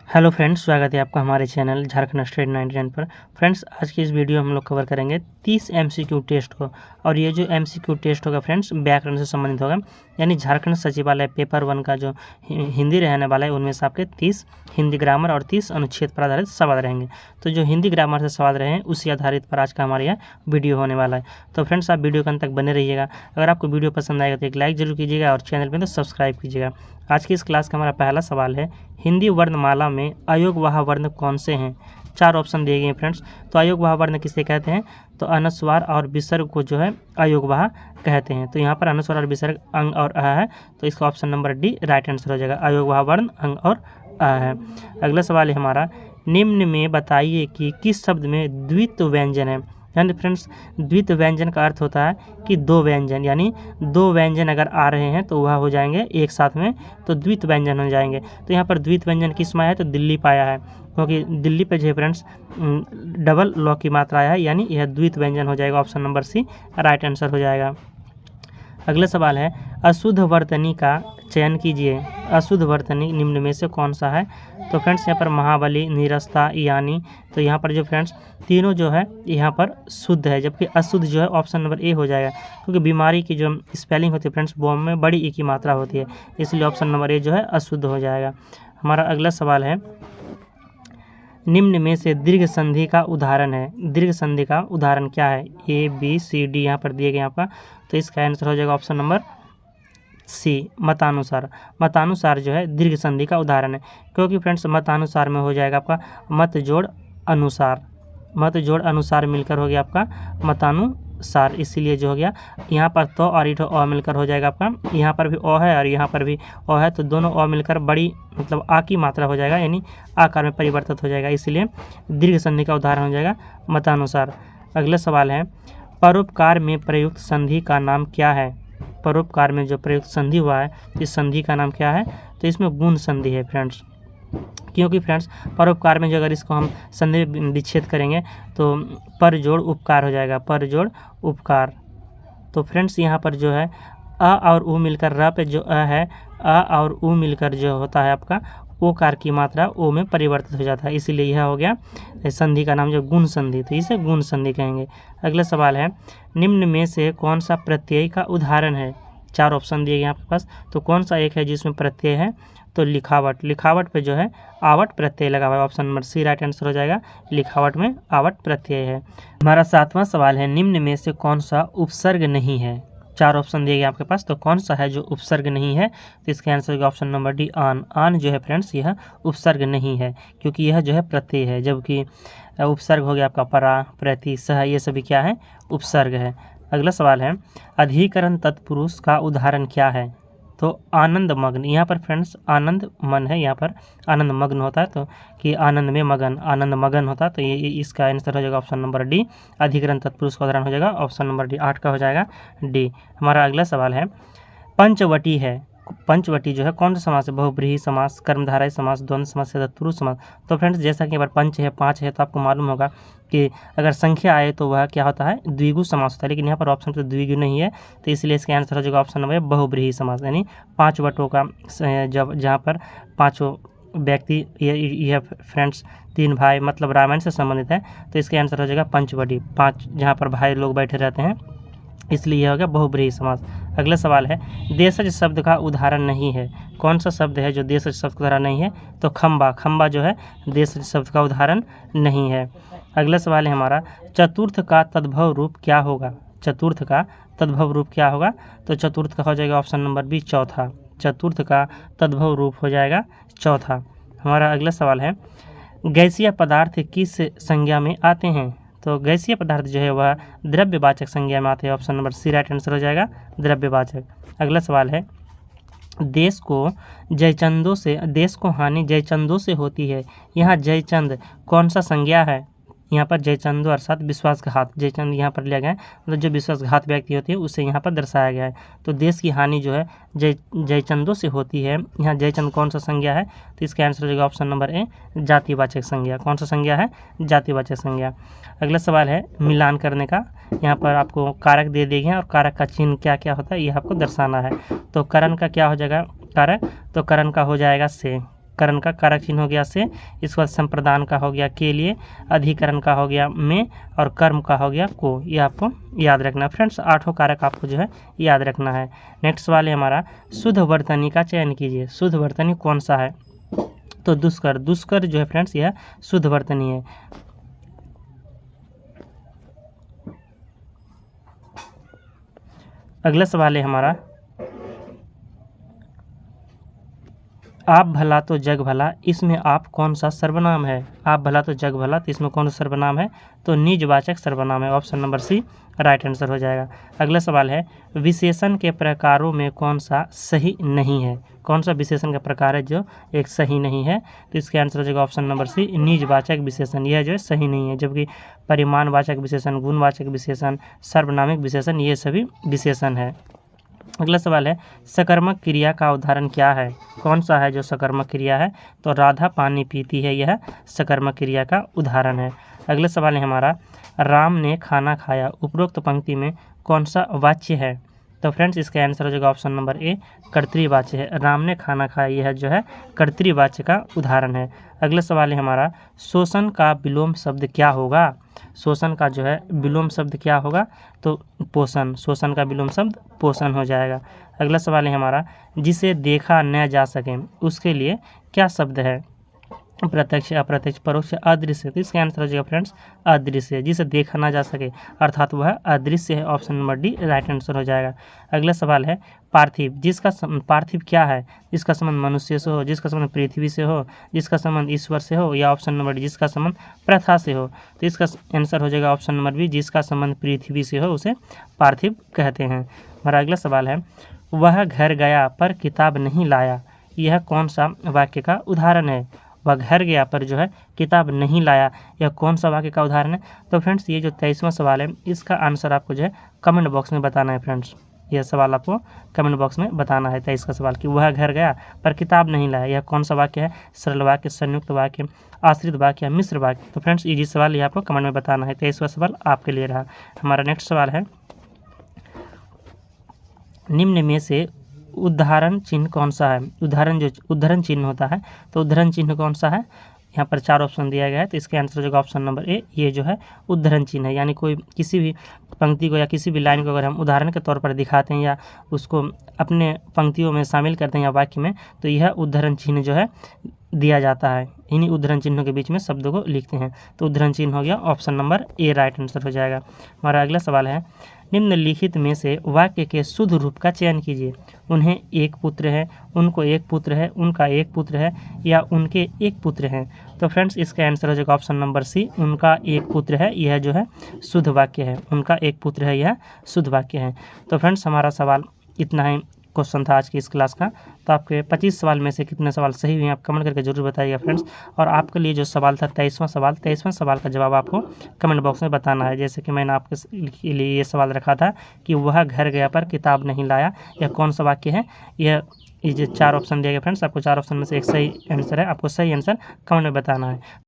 Hello friends, स्वागत है आपका हमारे चैनल झारखंड स्टेट 99 पर। फ्रेंड्स, आज की इस वीडियो हम लोग कवर करेंगे 30 एमसीक्यू टेस्ट को। और ये जो एमसीक्यू टेस्ट होगा फ्रेंड्स, व्याकरण से संबंधित होगा। यानी झारखंड सचिवालय पेपर 1 का जो हिंदी रहने वाला है, उनमें से आपके 30 हिंदी ग्रामर और 30 अनुच्छेद पर आधारित सवाल रहेंगे। तो जो हिंदी ग्रामर से सवाल रहे हैं उसी आधारित पर आज का हमारे यहाँ वीडियो होने वाला है। तो फ्रेंड्स, आप वीडियो के अंत तक बने रहिएगा। अगर आपको वीडियो पसंद आएगा तो एक लाइक जरूर कीजिएगा और चैनल पर तो सब्सक्राइब कीजिएगा। आज की इस क्लास का हमारा पहला सवाल है, हिंदी वर्णमाला में अयोगवाह वर्ण कौन से हैं? 4 ऑप्शन दिए गए हैं फ्रेंड्स। तो अयोगवाह वर्ण किसे कहते हैं? तो अनुस्वार और विसर्ग को जो है अयोगवाह कहते हैं। तो यहाँ पर अनुस्वार और विसर्ग अंग और अ है, तो इसका option number D right answer हो जाएगा। अयोगवाह वर्ण अंग और अ है। अगला सवाल है हमारा, निम्न में बताइए कि किस शब्द में द्वित्व व्यंजन है? यानी फ्रेंड्स, द्वित्व व्यंजन का अर्थ होता है कि दो व्यंजन, यानी दो व्यंजन अगर आ रहे हैं तो वह हो जाएंगे एक साथ में, तो द्वित्व व्यंजन हो जाएंगे। तो यहाँ पर द्वित्व व्यंजन किस में आया है? तो दिल्ली पाया है, क्योंकि दिल्ली पे जो है फ्रेंड्स डबल लॉ की मात्रा आया है, यानी यह द्वित्व व्यंजन हो जाएगा। Option number C right answer हो जाएगा। अगला सवाल है, अशुद्ध वर्तनी का चयन कीजिए। अशुद्ध वर्तनी निम्न में से कौन सा है? तो फ्रेंड्स, यहाँ पर महाबली, नीरसता, यानी। तो यहाँ पर जो फ्रेंड्स तीनों जो है यहाँ पर शुद्ध है, जबकि अशुद्ध जो है ऑप्शन नंबर ए हो जाएगा, क्योंकि बीमारी की जो स्पेलिंग होती है फ्रेंड्स वो में बड़ी ई की मात्रा होती है, इसलिए ऑप्शन नंबर ए जो है अशुद्ध हो जाएगा। हमारा अगला सवाल है, निम्न में से दीर्घ संधि का उदाहरण है। दीर्घ संधि का उदाहरण क्या है? ए बी सी डी यहाँ पर दिए गए आपका, तो इसका आंसर हो जाएगा ऑप्शन नंबर सी मतानुसार। मतानुसार जो है दीर्घ संधि का उदाहरण है, क्योंकि फ्रेंड्स मतानुसार में हो जाएगा आपका मत जोड़ अनुसार। मत जोड़ अनुसार मिलकर हो गया आपका मतानुसार, इसीलिए जो हो गया यहाँ पर तो और इधर अ मिलकर हो जाएगा आपका। यहाँ पर भी अ है और यहाँ पर भी अ है, तो दोनों अ मिलकर बड़ी मतलब आ की मात्रा हो जाएगा, यानी आकार में परिवर्तित हो जाएगा, इसलिए दीर्घ संधि का उदाहरण हो जाएगा मतानुसार। अगला सवाल है, परोपकार में प्रयुक्त संधि का नाम क्या है? परोपकार में जो प्रयुक्त संधि हुआ है, इस संधि का नाम क्या है? तो इसमें गुण संधि है फ्रेंड्स, क्योंकि फ्रेंड्स परोपकार में जो अगर इसको हम संधि विच्छेद करेंगे तो पर जोड़ उपकार हो जाएगा, पर जोड़ उपकार। तो फ्रेंड्स यहाँ पर जो है अ और उ मिलकर र पे जो अ है, अ और उ मिलकर जो होता है आपका ओकार की मात्रा ओ में परिवर्तित हो जाता है, इसीलिए यह हो गया संधि का नाम जो गुण संधि, तो इसे गुण संधि कहेंगे। अगला सवाल है, निम्न में से कौन सा प्रत्यय का उदाहरण है? 4 ऑप्शन दिए गए आपके पास, तो कौन सा एक है जिसमें प्रत्यय है? तो लिखावट। लिखावट पे जो है आवट प्रत्यय लगा हुआ है, option number C right answer हो जाएगा। लिखावट में आवट प्रत्यय है। हमारा 7वां सवाल है, निम्न में से कौन सा उपसर्ग नहीं है? 4 ऑप्शन दिए गए आपके पास, तो कौन सा है जो उपसर्ग नहीं है? तो इसका आंसर होगा ऑप्शन नंबर डी आन। आन जो है फ्रेंड्स यह उपसर्ग नहीं है, क्योंकि यह जो है प्रत्यय है, जबकि उपसर्ग हो गया आपका परा, प्रति, सह, ये सभी क्या है? उपसर्ग है। अगला सवाल है, अधिकरण तत्पुरुष का उदाहरण क्या है? तो आनंद मग्न। यहाँ पर फ्रेंड्स आनंद मन है, यहाँ पर आनंद मग्न होता है, तो कि आनंद में मगन, आनंद मगन होता है, तो ये इसका आंसर हो जाएगा ऑप्शन नंबर डी। अधिकरण तत्पुरुष का उदाहरण हो जाएगा ऑप्शन नंबर डी, 8 का हो जाएगा डी। हमारा अगला सवाल है, पंचवटी है। पंचवटी जो है कौन सा समास है? बहुब्रीहि समास, कर्मधारय समास, द्वंद्व समास या तत्पुरुष समास। तो फ्रेंड्स जैसा कि अगर पंच है, 5 है, तो आपको मालूम होगा कि अगर संख्या आए तो वह क्या होता है? द्विगु समास होता है, लेकिन यहाँ पर ऑप्शन तो द्विगु नहीं है, तो इसलिए इसका आंसर हो जाएगा ऑप्शन नंबर बहुब्रीहि समास, यानी 5 वटों का जब जहाँ पर 5 व्यक्ति, यह फ्रेंड्स 3 भाई मतलब रामायण से संबंधित है, तो इसका आंसर हो जाएगा पंचवटी, 5 जहाँ पर भाई लोग बैठे रहते हैं, इसलिए यह हो गया बहुब्रीहि समास। अगला सवाल है, देशज शब्द का उदाहरण नहीं है। कौन सा शब्द है जो देशज शब्द का उदाहरण नहीं है? तो खंबा। खंबा जो है देशज शब्द का उदाहरण नहीं है। अगला सवाल है हमारा, चतुर्थ का तद्भव रूप क्या होगा? चतुर्थ का तद्भव रूप क्या होगा? तो चतुर्थ का हो जाएगा ऑप्शन नंबर बी चौथा। चतुर्थ का तद्भव रूप हो जाएगा चौथा। हमारा अगला सवाल है, गैसीय पदार्थ किस संज्ञा में आते हैं? तो गैसीय पदार्थ जो है वह द्रव्यवाचक संज्ञा में आते हैं, option number C right answer हो जाएगा द्रव्यवाचक। अगला सवाल है, देश को हानि जयचंदों से होती है। यहाँ जयचंद कौन सा संज्ञा है? यहाँ पर जयचंदो अर्थात विश्वासघात, जयचंद यहाँ पर लिया गया है, मतलब जो विश्वासघात व्यक्ति होती है उसे यहाँ पर दर्शाया गया है। तो देश की हानि जो है जयचंदों से होती है। यहाँ जयचंद कौन सा संज्ञा है? तो इसका आंसर हो जाएगा ऑप्शन नंबर ए जातिवाचक संज्ञा। कौन सा संज्ञा है? जातिवाचक संज्ञा। अगला सवाल है मिलान करने का। यहाँ पर आपको कारक दे दिए गए और कारक का चिन्ह क्या क्या होता है यह आपको दर्शाना है। तो करण का क्या हो जाएगा कारक? तो करण का हो जाएगा से। करण का कारक चिन्ह हो गया से, इसके बाद संप्रदान का हो गया के लिए, अधिकरण का हो गया में, और कर्म का हो गया को। ये आपको याद रखना फ्रेंड्स, 8 कारक आपको जो है याद रखना है। नेक्स्ट सवाल है हमारा, शुद्ध वर्तनी का चयन कीजिए। शुद्ध वर्तनी कौन सा है? तो दुष्कर। दुष्कर जो है फ्रेंड्स यह शुद्ध वर्तनी है। अगला सवाल है हमारा, आप भला तो जग भला, इसमें आप कौन सा सर्वनाम है? आप भला तो जग भला, तो इसमें कौन सा सर्वनाम है? तो निजवाचक सर्वनाम है। Option number C right answer हो जाएगा। अगला सवाल है, विशेषण के प्रकारों में कौन सा सही नहीं है? कौन सा विशेषण का प्रकार है जो एक सही नहीं है? तो इसका आंसर हो जाएगा ऑप्शन नंबर सी निजवाचक विशेषण, यह जो है सही नहीं है। जबकि परिमाणवाचक विशेषण, गुणवाचक विशेषण, सार्वनामिक विशेषण, ये सभी विशेषण है। अगला सवाल है, सकर्मक क्रिया का उदाहरण क्या है? कौन सा है जो सकर्मक क्रिया है? तो राधा पानी पीती है, यह सकर्मक क्रिया का उदाहरण है। अगला सवाल है हमारा, राम ने खाना खाया, उपरोक्त पंक्ति में कौन सा वाच्य है? तो फ्रेंड्स इसका आंसर हो जाएगा ऑप्शन नंबर ए कर्तृवाच्य है। राम ने खाना खाया, यह जो है कर्तृवाच्य का उदाहरण है। अगला सवाल है हमारा, शोषण का विलोम शब्द क्या होगा? शोषण का जो है विलोम शब्द क्या होगा? तो पोषण। शोषण का विलोम शब्द पोषण हो जाएगा। अगला सवाल है हमारा, जिसे देखा न जा सके उसके लिए क्या शब्द है? प्रत्यक्ष, अप्रत्यक्ष, परोक्ष, अदृश्य। तो इसका आंसर हो जाएगा फ्रेंड्स अदृश्य। जिसे देखा ना जा सके अर्थात वह अदृश्य है। Option number D right answer हो जाएगा। अगला सवाल है, पार्थिव। पार्थिव क्या है? जिसका संबंध मनुष्य से हो, जिसका संबंध पृथ्वी से हो, जिसका संबंध ईश्वर से हो, या ऑप्शन नंबर डी जिसका संबंध प्रथा से हो। तो इसका आंसर हो जाएगा ऑप्शन नंबर बी जिसका संबंध पृथ्वी से हो उसे पार्थिव कहते हैं। हमारा अगला सवाल है, वह घर गया पर किताब नहीं लाया, यह कौन सा वाक्य का उदाहरण है? वह घर गया पर जो है किताब नहीं लाया, यह कौन सा वाक्य का उदाहरण है? तो फ्रेंड्स ये जो 23वां सवाल है इसका आंसर आपको जो है कमेंट बॉक्स में बताना है फ्रेंड्स। यह सवाल आपको कमेंट बॉक्स में बताना है 23 का सवाल कि वह घर गया पर किताब नहीं लाया, यह कौन सा वाक्य है? सरल वाक्य, संयुक्त वाक्य, आश्रित वाक्य या मिश्र वाक्य? तो फ्रेंड्स ये सवाल ये आपको कमेंट में बताना है। 23वां सवाल आपके लिए रहा। हमारा नेक्स्ट सवाल है, निम्न में से उदाहरण चिन्ह कौन सा है? उदाहरण चिन्ह होता है तो उदाहरण चिन्ह कौन सा है? यहाँ पर 4 ऑप्शन दिया गया है तो इसके आंसर हो जाएगा ऑप्शन नंबर ए, ये जो है उदाहरण चिन्ह है। यानी कोई किसी भी पंक्ति को या किसी भी लाइन को अगर हम उदाहरण के तौर पर दिखाते हैं या उसको अपने पंक्तियों में शामिल करते हैं या वाक्य में, तो यह उदाहरण चिन्ह जो है दिया जाता है। इन्हीं उदाहरण चिन्हों के बीच में शब्दों को लिखते हैं। तो उदाहरण चिन्ह हो गया option number A right answer हो जाएगा। हमारा अगला सवाल है, निम्नलिखित में से वाक्य के शुद्ध रूप का चयन कीजिए। उन्हें एक पुत्र है, उनको एक पुत्र है, उनका एक पुत्र है, या उनके एक पुत्र हैं। तो फ्रेंड्स इसका आंसर हो जाएगा ऑप्शन नंबर सी, उनका एक पुत्र है, यह जो है शुद्ध वाक्य है। उनका एक पुत्र है, यह शुद्ध वाक्य है। तो फ्रेंड्स हमारा सवाल इतना ही क्वेश्चन था आज की इस क्लास का। तो आपके 25 सवाल में से कितने सवाल सही हुए आप कमेंट करके जरूर बताइएगा फ्रेंड्स। और आपके लिए जो सवाल था 23वां सवाल का जवाब आपको कमेंट बॉक्स में बताना है। जैसे कि मैंने आपके लिए ये सवाल रखा था कि वह घर गया पर किताब नहीं लाया, यह कौन सा वाक्य है? यह ये जो 4 ऑप्शन दिया गया फ्रेंड्स, आपको 4 ऑप्शन में से एक सही आंसर है, आपको सही आंसर कमेंट में बताना है।